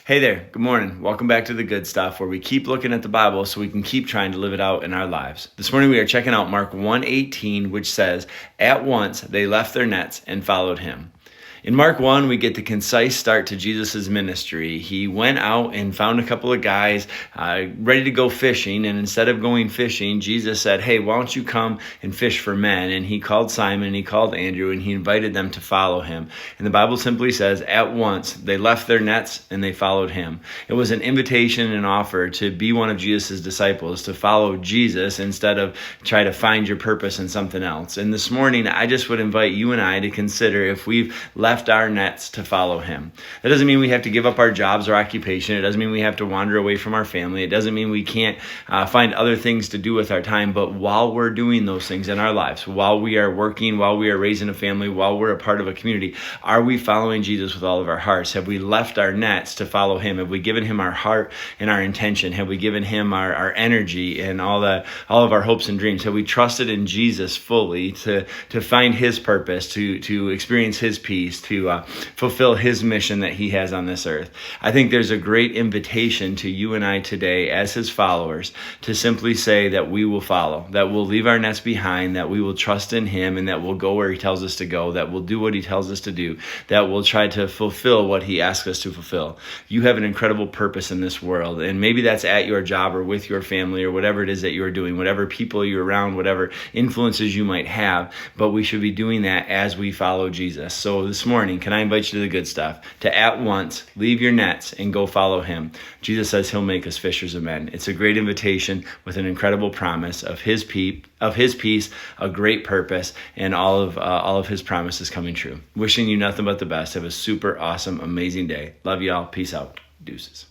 Hey there, good morning. Welcome back to The Good Stuff, where we keep looking at the Bible so we can keep trying to live it out in our lives. This morning we are checking out Mark 1:18, which says, "At once they left their nets and followed him." In Mark 1, we get the concise start to Jesus' ministry. He went out and found a couple of guys ready to go fishing, and instead of going fishing, Jesus said, "Hey, why don't you come and fish for men?" And he called Simon, and he called Andrew, and he invited them to follow him. And the Bible simply says, at once they left their nets and they followed him. It was an invitation and an offer to be one of Jesus' disciples, to follow Jesus instead of try to find your purpose in something else. And this morning, I just would invite you and I to consider if we've left our nets to follow him. That doesn't mean we have to give up our jobs or occupation. It doesn't mean we have to wander away from our family. It doesn't mean we can't find other things to do with our time. But while we're doing those things in our lives, while we are working, while we are raising a family, while we're a part of a community, are we following Jesus with all of our hearts? Have we left our nets to follow him? Have we given him our heart and our intention? Have we given him our energy and all of our hopes and dreams? Have we trusted in Jesus fully to find his purpose, to experience his peace, to fulfill his mission that he has on this earth? I think there's a great invitation to you and I today as his followers to simply say that we will follow, that we'll leave our nets behind, that we will trust in him, and that we'll go where he tells us to go, that we'll do what he tells us to do, that we'll try to fulfill what he asks us to fulfill. You have an incredible purpose in this world, and maybe that's at your job or with your family or whatever it is that you're doing, whatever people you're around, whatever influences you might have, but we should be doing that as we follow Jesus. So this morning, can I invite you to the good stuff, to at once leave your nets and go follow him? Jesus says he'll make us fishers of men. It's a great invitation with an incredible promise of his peace, a great purpose, and all of his promises coming true. Wishing you nothing but the best. Have a super awesome, amazing day. Love y'all. Peace out. Deuces.